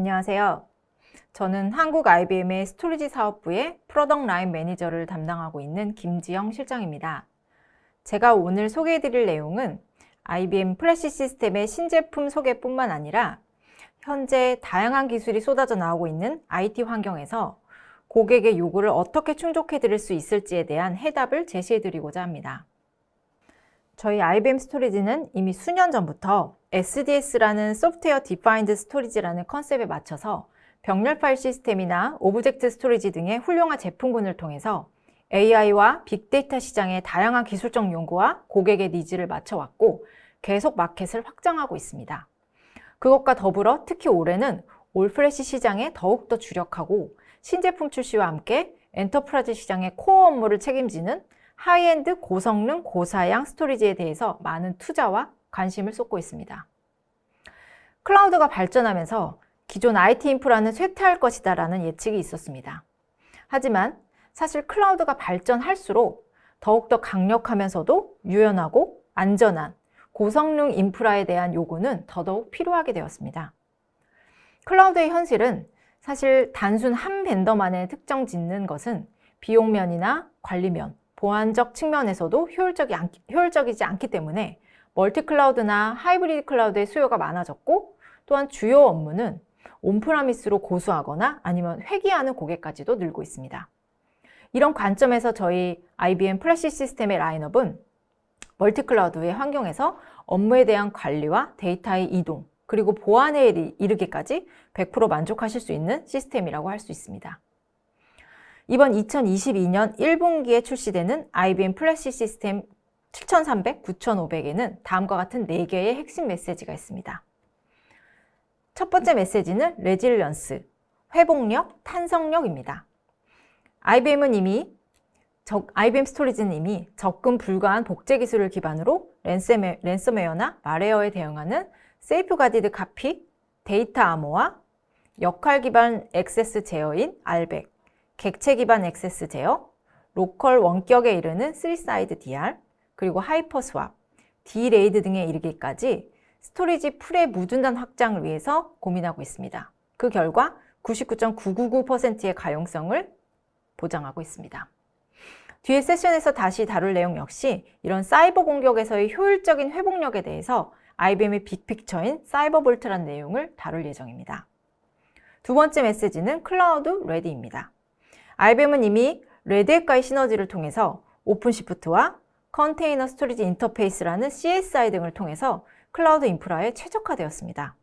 안녕하세요. 저는 한국 IBM의 스토리지 사업부의 프로덕트 라인 매니저를 담당하고 있는 김지영 실장입니다. 제가 오늘 소개해드릴 내용은 IBM 플래시 시스템의 신제품 소개뿐만 아니라 현재 다양한 기술이 쏟아져 나오고 있는 IT 환경에서 고객의 요구를 어떻게 충족해드릴 수 있을지에 대한 해답을 제시해드리고자 합니다. 저희 IBM 스토리지는 이미 수년 전부터 SDS라는 소프트웨어 디파인드 스토리지라는 컨셉에 맞춰서 병렬 파일 시스템이나 오브젝트 스토리지 등의 훌륭한 제품군을 통해서 AI와 빅데이터 시장의 다양한 기술적 요구와 고객의 니즈를 맞춰왔고 계속 마켓을 확장하고 있습니다. 그것과 더불어 특히 올해는 올플래시 시장에 더욱더 주력하고 신제품 출시와 함께 엔터프라이즈 시장의 코어 업무를 책임지는 하이엔드 고성능 고사양 스토리지에 대해서 많은 투자와 관심을 쏟고 있습니다. 클라우드가 발전하면서 기존 IT 인프라는 쇠퇴할 것이다 라는 예측이 있었습니다. 하지만 사실 클라우드가 발전할수록 더욱더 강력하면서도 유연하고 안전한 고성능 인프라에 대한 요구는 더더욱 필요하게 되었습니다. 클라우드의 현실은 사실 단순 한 벤더만의 특정 짓는 것은 비용면이나 관리면, 보안적 측면에서도 효율적이지 않기 때문에 멀티클라우드나 하이브리드 클라우드의 수요가 많아졌고 또한 주요 업무는 온프라미스로 고수하거나 아니면 회귀하는 고객까지도 늘고 있습니다. 이런 관점에서 저희 IBM 플래시 시스템의 라인업은 멀티클라우드의 환경에서 업무에 대한 관리와 데이터의 이동 그리고 보안에 이르기까지 100% 만족하실 수 있는 시스템이라고 할 수 있습니다. 이번 2022년 1분기에 출시되는 IBM 플래시 시스템 7300, 9500에는 다음과 같은 4개의 핵심 메시지가 있습니다. 첫 번째 메시지는 레질리언스, 회복력, 탄성력입니다. IBM 스토리지는 이미 접근 불가한 복제 기술을 기반으로 랜섬웨어나 말웨어에 대응하는 세이프가디드 카피, 데이터 암호화, 역할 기반 액세스 제어인 RBAC, 객체 기반 액세스 제어, 로컬 원격에 이르는 3사이드 DR, 그리고 하이퍼 스왑, D레이드 등에 이르기까지 스토리지 풀의 무중단 확장을 위해서 고민하고 있습니다. 그 결과 99.999%의 가용성을 보장하고 있습니다. 뒤에 세션에서 다시 다룰 내용 역시 이런 사이버 공격에서의 효율적인 회복력에 대해서 IBM의 빅픽처인 사이버볼트라는 내용을 다룰 예정입니다. 두 번째 메시지는 클라우드 레디입니다. IBM은 이미 레드햇과의 시너지를 통해서 오픈시프트와 컨테이너 스토리지 인터페이스라는 CSI 등을 통해서 클라우드 인프라에 최적화되었습니다.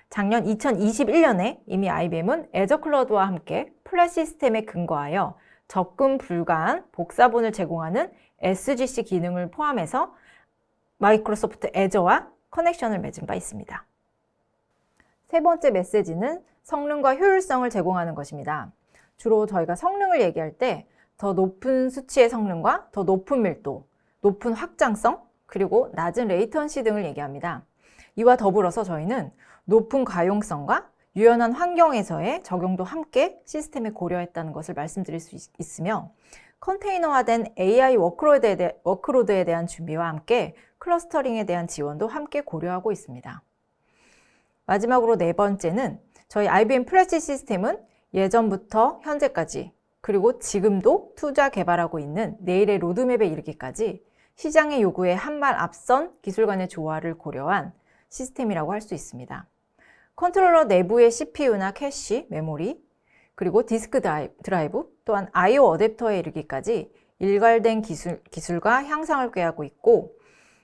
작년 2021년에 이미 IBM은 애저 클라우드와 함께 플래시 시스템에 근거하여 접근 불가한 복사본을 제공하는 SGC 기능을 포함해서 마이크로소프트 애저와 커넥션을 맺은 바 있습니다. 세 번째 메시지는 성능과 효율성을 제공하는 것입니다. 주로 저희가 성능을 얘기할 때 더 높은 수치의 성능과 더 높은 밀도, 높은 확장성, 그리고 낮은 레이턴시 등을 얘기합니다. 이와 더불어서 저희는 높은 가용성과 유연한 환경에서의 적용도 함께 시스템에 고려했다는 것을 말씀드릴 수 있으며 컨테이너화된 AI 워크로드에 대한 준비와 함께 클러스터링에 대한 지원도 함께 고려하고 있습니다. 마지막으로 네 번째는 저희 IBM 플래시 시스템은 예전부터 현재까지 그리고 지금도 투자 개발하고 있는 내일의 로드맵에 이르기까지 시장의 요구에 한 발 앞선 기술 간의 조화를 고려한 시스템이라고 할 수 있습니다. 컨트롤러 내부의 CPU나 캐시, 메모리, 그리고 디스크 드라이브, 또한 I/O 어댑터에 이르기까지 일괄된 기술과 향상을 꾀하고 있고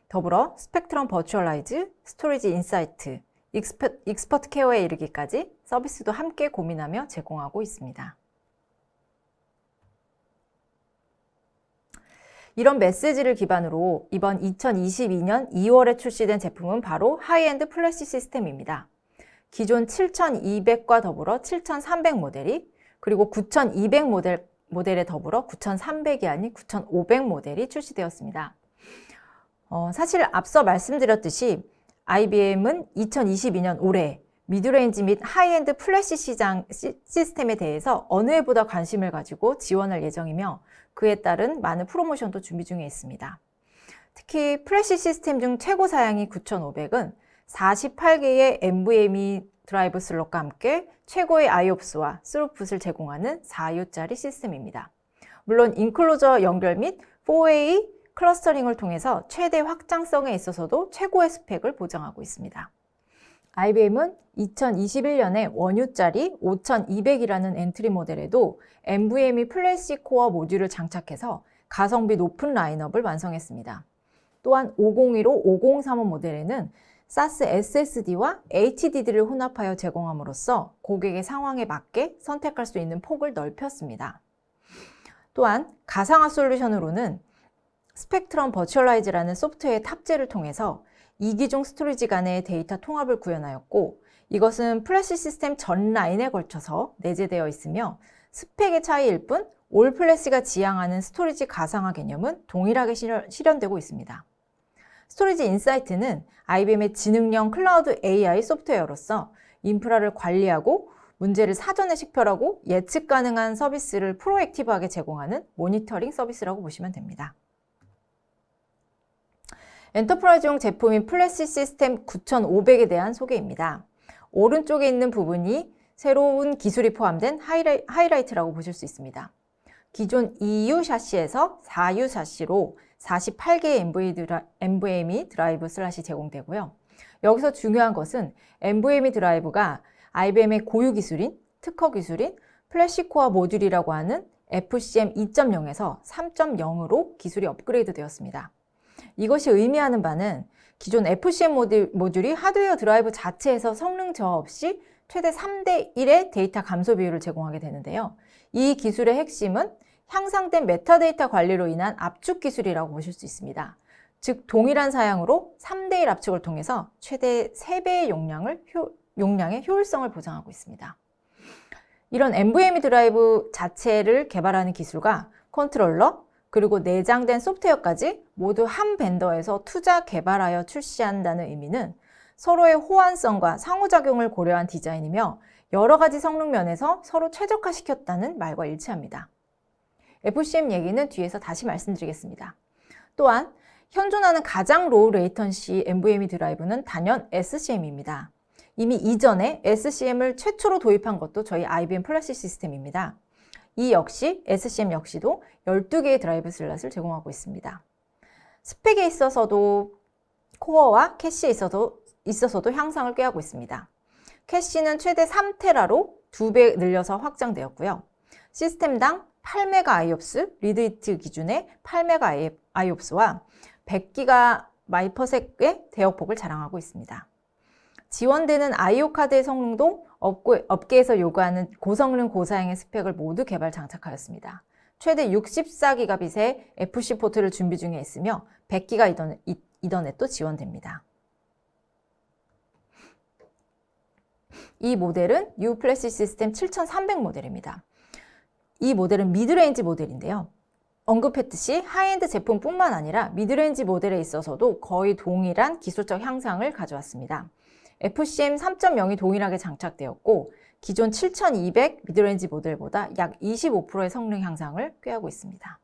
더불어 스펙트럼 버추얼라이즈, 스토리지 인사이트, 익스퍼트 케어에 이르기까지 서비스도 함께 고민하며 제공하고 있습니다. 이런 메시지를 기반으로 이번 2022년 2월에 출시된 제품은 바로 하이엔드 플래시 시스템입니다. 기존 7200과 더불어 7300 모델이 그리고 9200 모델에 더불어 9300이 아닌 9500 모델이 출시되었습니다. 사실 앞서 말씀드렸듯이 IBM은 2022년 올해 미드레인지 및 하이엔드 플래시 시스템에 대해서 어느 해보다 관심을 가지고 지원할 예정이며 그에 따른 많은 프로모션도 준비 중에 있습니다. 특히 플래시 시스템 중 최고 사양이 9500은 48개의 NVMe 드라이브 슬롯과 함께 최고의 IOPS와 스루풋을 제공하는 4U짜리 시스템입니다. 물론 인클로저 연결 및 4A 클러스터링을 통해서 최대 확장성에 있어서도 최고의 스펙을 보장하고 있습니다. IBM은 2021년에 원유짜리 5200이라는 엔트리 모델에도 NVMe 플래시 코어 모듈을 장착해서 가성비 높은 라인업을 완성했습니다. 또한 501호, 5035 모델에는 SAS SSD와 HDD를 혼합하여 제공함으로써 고객의 상황에 맞게 선택할 수 있는 폭을 넓혔습니다. 또한 가상화 솔루션으로는 스펙트럼 버추얼라이즈라는 소프트웨어 탑재를 통해서 이기종 스토리지 간의 데이터 통합을 구현하였고, 이것은 플래시 시스템 전 라인에 걸쳐서 내재되어 있으며 스펙의 차이일 뿐 올 플래시가 지향하는 스토리지 가상화 개념은 동일하게 실현되고 있습니다. 스토리지 인사이트는 IBM의 지능형 클라우드 AI 소프트웨어로서 인프라를 관리하고 문제를 사전에 식별하고 예측 가능한 서비스를 프로액티브하게 제공하는 모니터링 서비스라고 보시면 됩니다. 엔터프라이즈용 제품인 플래시 시스템 9500에 대한 소개입니다. 오른쪽에 있는 부분이 새로운 기술이 포함된 하이라이트라고 보실 수 있습니다. 기존 2U 샤시에서 4U 샤시로 48개의 NVMe 드라이브 슬롯이 제공되고요. 여기서 중요한 것은 NVMe 드라이브가 IBM의 고유 기술인, 특허 기술인 플래시코어 모듈이라고 하는 FCM 2.0에서 3.0으로 기술이 업그레이드 되었습니다. 이것이 의미하는 바는 기존 FCM 모듈이 하드웨어 드라이브 자체에서 성능 저하 없이 최대 3대 1의 데이터 감소 비율을 제공하게 되는데요. 이 기술의 핵심은 향상된 메타데이터 관리로 인한 압축 기술이라고 보실 수 있습니다. 즉, 동일한 사양으로 3대 1 압축을 통해서 최대 3배의 용량의 효율성을 보장하고 있습니다. 이런 NVMe 드라이브 자체를 개발하는 기술과 컨트롤러, 그리고 내장된 소프트웨어까지 모두 한 벤더에서 투자 개발하여 출시한다는 의미는 서로의 호환성과 상호작용을 고려한 디자인이며 여러 가지 성능 면에서 서로 최적화시켰다는 말과 일치합니다. FCM 얘기는 뒤에서 다시 말씀드리겠습니다. 또한 현존하는 가장 로우 레이턴시 NVMe 드라이브는 단연 SCM입니다. 이미 이전에 SCM을 최초로 도입한 것도 저희 IBM 플래시 시스템입니다. 이 역시 SCM 역시도 12개의 드라이브 슬롯을 제공하고 있습니다. 스펙에 있어서도 코어와 캐시에 있어서도 향상을 꾀하고 있습니다. 캐시는 최대 3테라로 2배 늘려서 확장되었고요. 시스템당 8메가 IOPS, 리드히트 기준의 8메가 IOPS와 100GB/s의 대역폭을 자랑하고 있습니다. 지원되는 I/O 카드의 성능도 업계에서 요구하는 고성능 고사양의 스펙을 모두 개발 장착하였습니다. 최대 64Gb의 FC 포트를 준비 중에 있으며 100GB 이더넷도 지원됩니다. 이 모델은 U 플래시 시스템 7300 모델입니다. 이 모델은 미드레인지 모델인데요. 언급했듯이 하이엔드 제품뿐만 아니라 미드레인지 모델에 있어서도 거의 동일한 기술적 향상을 가져왔습니다. FCM 3.0이 동일하게 장착되었고 기존 7200 미드레인지 모델보다 약 25%의 성능 향상을 꾀하고 있습니다.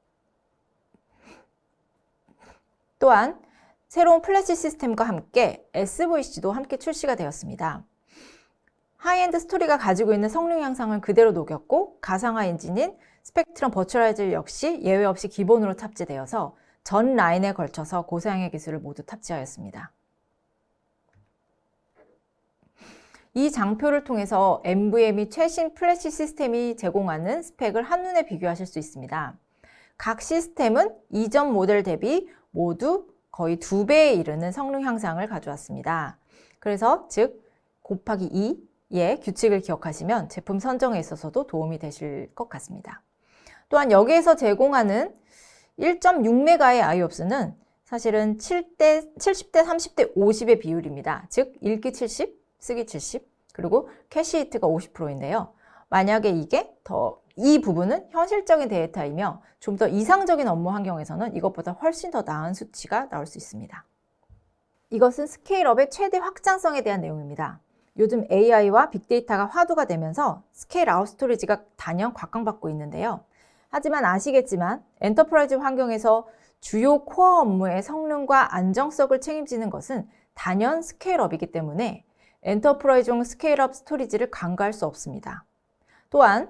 또한 새로운 플래시 시스템과 함께 SVC도 함께 출시가 되었습니다. 하이엔드 스토리가 가지고 있는 성능 향상을 그대로 녹였고 가상화 엔진인 스펙트럼 버추얼라이즈 역시 예외 없이 기본으로 탑재되어서 전 라인에 걸쳐서 고사양의 기술을 모두 탑재하였습니다. 이 장표를 통해서 NVMe 최신 플래시 시스템이 제공하는 스펙을 한눈에 비교하실 수 있습니다. 각 시스템은 이전 모델 대비 모두 거의 2배에 이르는 성능 향상을 가져왔습니다. 그래서 즉 곱하기 2의 규칙을 기억하시면 제품 선정에 있어서도 도움이 되실 것 같습니다. 또한 여기에서 제공하는 1.6메가의 IOPS는 사실은 70대 30대 50의 비율입니다. 즉 읽기 70, 쓰기 70, 그리고 캐시 히트가 50%인데요. 만약에 이 부분은 현실적인 데이터이며 좀 더 이상적인 업무 환경에서는 이것보다 훨씬 더 나은 수치가 나올 수 있습니다. 이것은 스케일업의 최대 확장성에 대한 내용입니다. 요즘 AI와 빅데이터가 화두가 되면서 스케일 아웃 스토리지가 단연 각광받고 있는데요. 하지만 아시겠지만 엔터프라이즈 환경에서 주요 코어 업무의 성능과 안정성을 책임지는 것은 단연 스케일업이기 때문에 엔터프라이즈용 스케일업 스토리지를 간과할 수 없습니다. 또한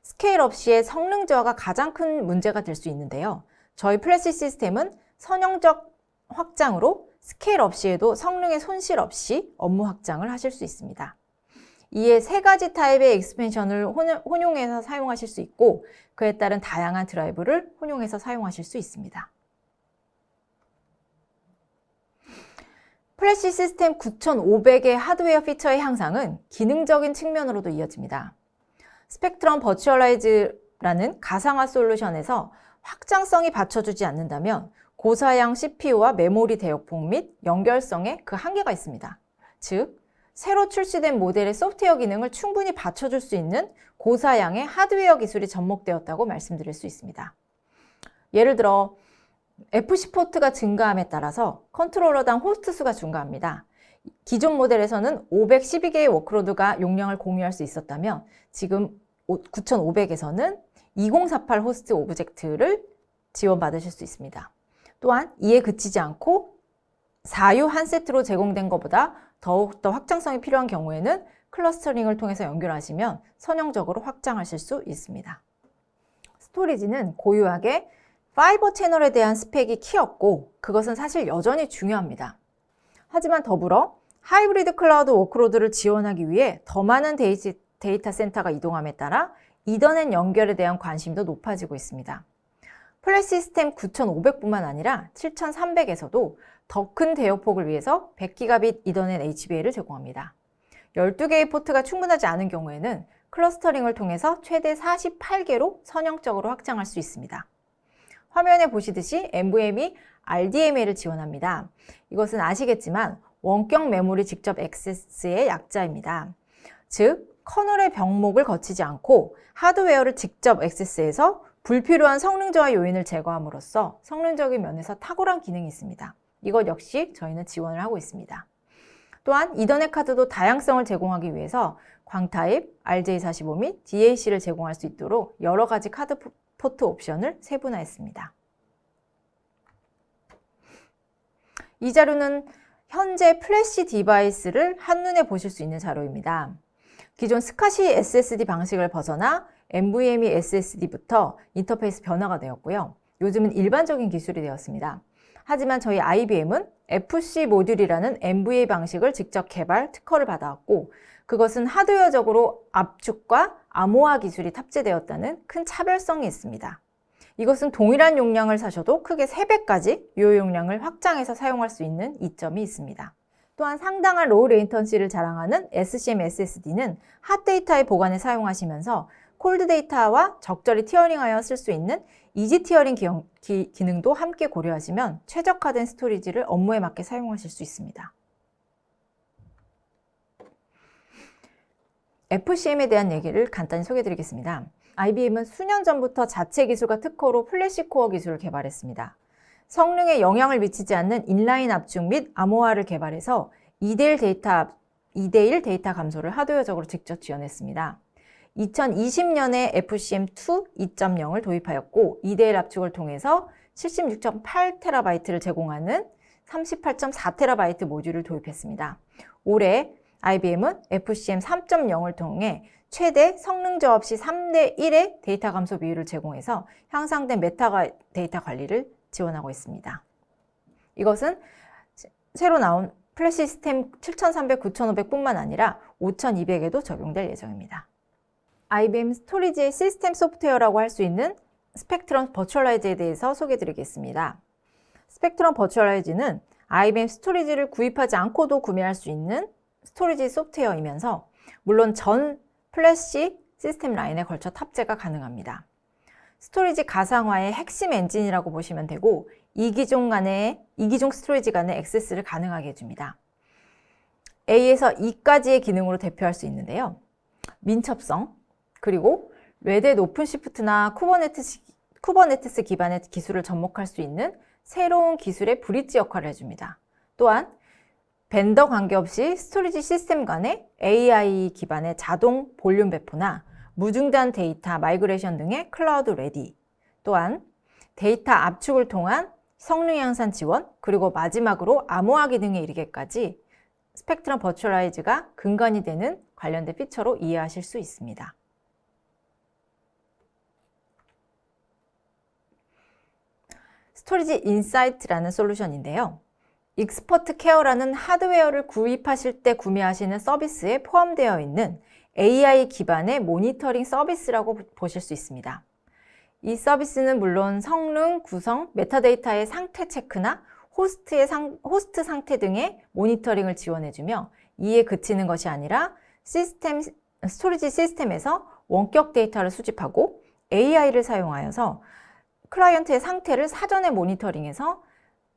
스케일업 시의 성능 저하가 가장 큰 문제가 될 수 있는데요. 저희 플래시 시스템은 선형적 확장으로 스케일업 시에도 성능의 손실 없이 업무 확장을 하실 수 있습니다. 이에 세 가지 타입의 익스펜션을 혼용해서 사용하실 수 있고 그에 따른 다양한 드라이브를 혼용해서 사용하실 수 있습니다. 플래시 시스템 9500의 하드웨어 피처의 향상은 기능적인 측면으로도 이어집니다. 스펙트럼 버추얼라이즈라는 가상화 솔루션에서 확장성이 받쳐주지 않는다면 고사양 CPU와 메모리 대역폭 및 연결성에 그 한계가 있습니다. 즉, 새로 출시된 모델의 소프트웨어 기능을 충분히 받쳐줄 수 있는 고사양의 하드웨어 기술이 접목되었다고 말씀드릴 수 있습니다. 예를 들어 FC 포트가 증가함에 따라서 컨트롤러당 호스트 수가 증가합니다. 기존 모델에서는 512개의 워크로드가 용량을 공유할 수 있었다면 지금 9500에서는 2048 호스트 오브젝트를 지원받으실 수 있습니다. 또한 이에 그치지 않고 4U 한 세트로 제공된 것보다 더욱더 확장성이 필요한 경우에는 클러스터링을 통해서 연결하시면 선형적으로 확장하실 수 있습니다. 스토리지는 고유하게 파이버 채널에 대한 스펙이 키였고 그것은 사실 여전히 중요합니다. 하지만 더불어 하이브리드 클라우드 워크로드를 지원하기 위해 더 많은 데이터 센터가 이동함에 따라 이더넷 연결에 대한 관심도 높아지고 있습니다. 플래시 시스템 9500뿐만 아니라 7300에서도 더 큰 대역폭을 위해서 100기가빗 이더넷 HBA를 제공합니다. 12개의 포트가 충분하지 않은 경우에는 클러스터링을 통해서 최대 48개로 선형적으로 확장할 수 있습니다. 화면에 보시듯이 NVMe RDMA를 지원합니다. 이것은 아시겠지만 원격 메모리 직접 액세스의 약자입니다. 즉, 커널의 병목을 거치지 않고 하드웨어를 직접 액세스해서 불필요한 성능 저하 요인을 제거함으로써 성능적인 면에서 탁월한 기능이 있습니다. 이것 역시 저희는 지원을 하고 있습니다. 또한 이더넷 카드도 다양성을 제공하기 위해서 광타입, RJ45 및 DAC를 제공할 수 있도록 여러 가지 카드 포트 옵션을 세분화했습니다. 이 자료는 현재 플래시 디바이스를 한눈에 보실 수 있는 자료입니다. 기존 스카시 SSD 방식을 벗어나 NVMe SSD부터 인터페이스 변화가 되었고요. 요즘은 일반적인 기술이 되었습니다. 하지만 저희 IBM은 FC 모듈이라는 NVMe 방식을 직접 개발, 특허를 받아왔고 그것은 하드웨어적으로 압축과 암호화 기술이 탑재되었다는 큰 차별성이 있습니다. 이것은 동일한 용량을 사셔도 크게 3배까지 유효 용량을 확장해서 사용할 수 있는 이점이 있습니다. 또한 상당한 로우 레이턴시를 자랑하는 SCM SSD는 핫데이터의 보관에 사용하시면서 콜드 데이터와 적절히 티어링하여 쓸 수 있는 이지 티어링 기능도 함께 고려하시면 최적화된 스토리지를 업무에 맞게 사용하실 수 있습니다. FCM에 대한 얘기를 간단히 소개해드리겠습니다. IBM은 수년 전부터 자체 기술과 특허로 플래시 코어 기술을 개발했습니다. 성능에 영향을 미치지 않는 인라인 압축 및 암호화를 개발해서 2대1 데이터 감소를 하드웨어적으로 직접 지원했습니다. 2020년에 FCM2 2.0을 도입하였고 2대1 압축을 통해서 76.8TB를 제공하는 38.4TB 모듈을 도입했습니다. 올해 IBM은 FCM 3.0을 통해 최대 성능 저하 없이 3대1의 데이터 감소 비율을 제공해서 향상된 메타데이터 관리를 지원하고 있습니다. 이것은 새로 나온 플래시 시스템 7300, 9500뿐만 아니라 5200에도 적용될 예정입니다. IBM 스토리지의 시스템 소프트웨어라고 할 수 있는 스펙트럼 버추얼라이즈에 대해서 소개해드리겠습니다. 스펙트럼 버추얼라이즈는 IBM 스토리지를 구입하지 않고도 구매할 수 있는 스토리지 소프트웨어이면서 물론 전 플래시 시스템 라인에 걸쳐 탑재가 가능합니다. 스토리지 가상화의 핵심 엔진이라고 보시면 되고 이기종 스토리지 간의 액세스를 가능하게 해줍니다. A에서 E까지의 기능으로 대표할 수 있는데요. 민첩성, 그리고 레드 오픈시프트나 쿠버네티스 기반의 기술을 접목할 수 있는 새로운 기술의 브릿지 역할을 해줍니다. 또한 벤더 관계없이 스토리지 시스템 간의 AI 기반의 자동 볼륨 배포나 무중단 데이터 마이그레이션 등의 클라우드 레디, 또한 데이터 압축을 통한 성능 향상 지원, 그리고 마지막으로 암호화 기능에 이르기까지 스펙트럼 버추얼라이즈가 근간이 되는 관련된 피처로 이해하실 수 있습니다. 스토리지 인사이트라는 솔루션인데요. 익스퍼트 케어라는 하드웨어를 구입하실 때 구매하시는 서비스에 포함되어 있는 AI 기반의 모니터링 서비스라고 보실 수 있습니다. 이 서비스는 물론 성능, 구성, 메타데이터의 상태 체크나 호스트 상태 등의 모니터링을 지원해주며 이에 그치는 것이 아니라 스토리지 시스템에서 원격 데이터를 수집하고 AI를 사용하여서 클라이언트의 상태를 사전에 모니터링해서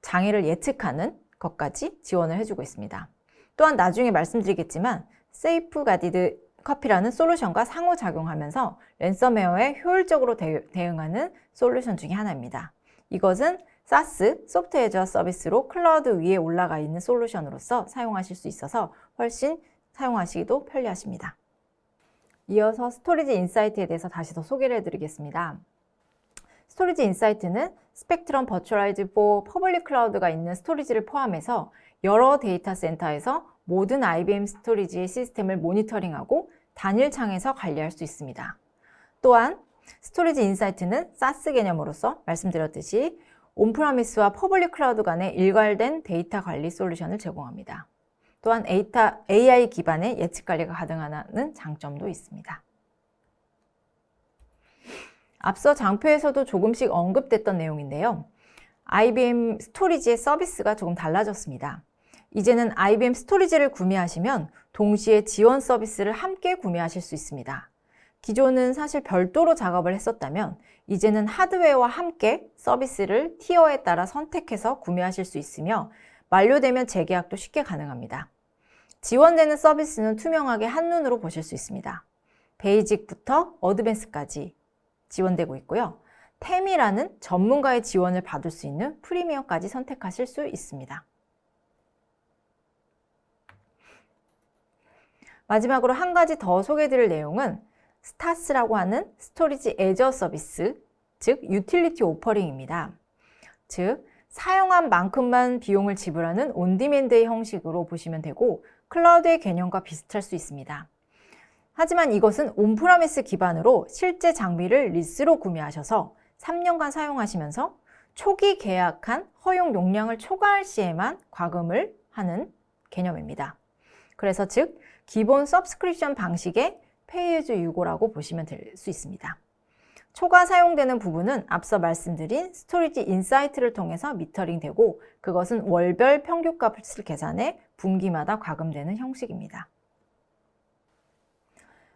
장애를 예측하는 것까지 지원을 해주고 있습니다. 또한 나중에 말씀드리겠지만 세이프가디드 커피라는 솔루션과 상호작용하면서 랜섬웨어에 효율적으로 대응하는 솔루션 중에 하나입니다. 이것은 SaaS, 소프트웨어 애저 서비스로 클라우드 위에 올라가 있는 솔루션으로서 사용하실 수 있어서 훨씬 사용하시기도 편리하십니다. 이어서 스토리지 인사이트에 대해서 다시 더 소개를 해드리겠습니다. 스토리지 인사이트는 스펙트럼 버추얼라이즈 4 퍼블릭 클라우드가 있는 스토리지를 포함해서 여러 데이터 센터에서 모든 IBM 스토리지의 시스템을 모니터링하고 단일 창에서 관리할 수 있습니다. 또한 스토리지 인사이트는 SaaS 개념으로서 말씀드렸듯이 온프라미스와 퍼블릭 클라우드 간의 일괄된 데이터 관리 솔루션을 제공합니다. 또한 AI 기반의 예측 관리가 가능하다는 장점도 있습니다. 앞서 장표에서도 조금씩 언급됐던 내용인데요. IBM 스토리지의 서비스가 조금 달라졌습니다. 이제는 IBM 스토리지를 구매하시면 동시에 지원 서비스를 함께 구매하실 수 있습니다. 기존은 사실 별도로 작업을 했었다면 이제는 하드웨어와 함께 서비스를 티어에 따라 선택해서 구매하실 수 있으며 만료되면 재계약도 쉽게 가능합니다. 지원되는 서비스는 투명하게 한눈으로 보실 수 있습니다. 베이직부터 어드밴스까지 지원되고 있고요. 템이라는 전문가의 지원을 받을 수 있는 프리미엄까지 선택하실 수 있습니다. 마지막으로 한 가지 더 소개해드릴 내용은 스타스라고 하는 스토리지 애저 서비스, 즉 유틸리티 오퍼링입니다. 즉 사용한 만큼만 비용을 지불하는 온디맨드의 형식으로 보시면 되고 클라우드의 개념과 비슷할 수 있습니다. 하지만 이것은 온프라미스 기반으로 실제 장비를 리스로 구매하셔서 3년간 사용하시면서 초기 계약한 허용 용량을 초과할 시에만 과금을 하는 개념입니다. 그래서 즉 기본 서브스크립션 방식의 페이즈 유고라고 보시면 될 수 있습니다. 초과 사용되는 부분은 앞서 말씀드린 스토리지 인사이트를 통해서 미터링되고 그것은 월별 평균값을 계산해 분기마다 과금되는 형식입니다.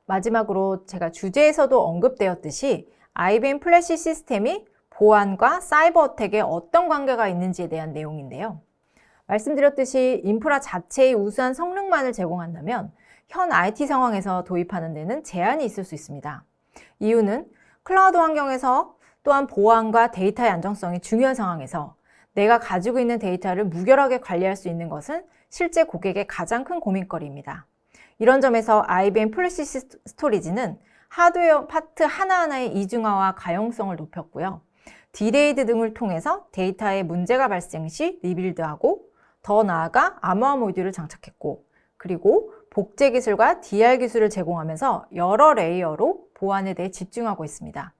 마지막으로 제가 주제에서도 언급되었듯이 IBM 플래시 시스템이 보안과 사이버 어택에 어떤 관계가 있는지에 대한 내용인데요. 말씀드렸듯이 인프라 자체의 우수한 성능만을 제공한다면 현 IT 상황에서 도입하는 데는 제한이 있을 수 있습니다. 이유는 클라우드 환경에서 또한 보안과 데이터의 안정성이 중요한 상황에서 내가 가지고 있는 데이터를 무결하게 관리할 수 있는 것은 실제 고객의 가장 큰 고민거리입니다. 이런 점에서 IBM 플래시 스토리지는 하드웨어 파트 하나하나의 이중화와 가용성을 높였고요. 디레이드 등을 통해서 데이터에 문제가 발생 시 리빌드하고 더 나아가 암호화 모듈을 장착했고 그리고 복제 기술과 DR 기술을 제공하면서 여러 레이어로 보안에 대해 집중하고 있습니다.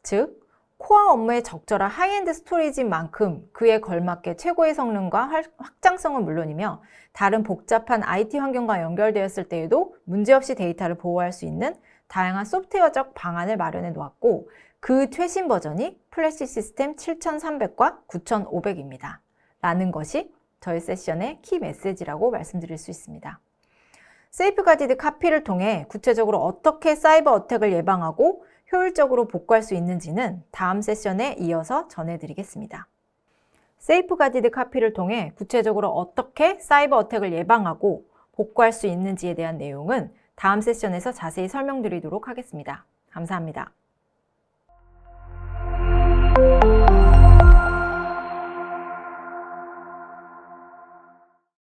즉, 코어 업무에 적절한 하이엔드 스토리지인 만큼 그에 걸맞게 최고의 성능과 확장성은 물론이며 다른 복잡한 IT 환경과 연결되었을 때에도 문제없이 데이터를 보호할 수 있는 다양한 소프트웨어적 방안을 마련해 놓았고 그 최신 버전이 플래시 시스템 7300과 9500입니다. 라는 것이 저희 세션의 키 메시지라고 말씀드릴 수 있습니다. 세이프가디드 카피를 통해 구체적으로 어떻게 사이버 어택을 예방하고 효율적으로 복구할 수 있는지는 다음 세션에 이어서 전해드리겠습니다. 세이프가디드 카피를 통해 구체적으로 어떻게 사이버 어택을 예방하고 복구할 수 있는지에 대한 내용은 다음 세션에서 자세히 설명드리도록 하겠습니다. 감사합니다.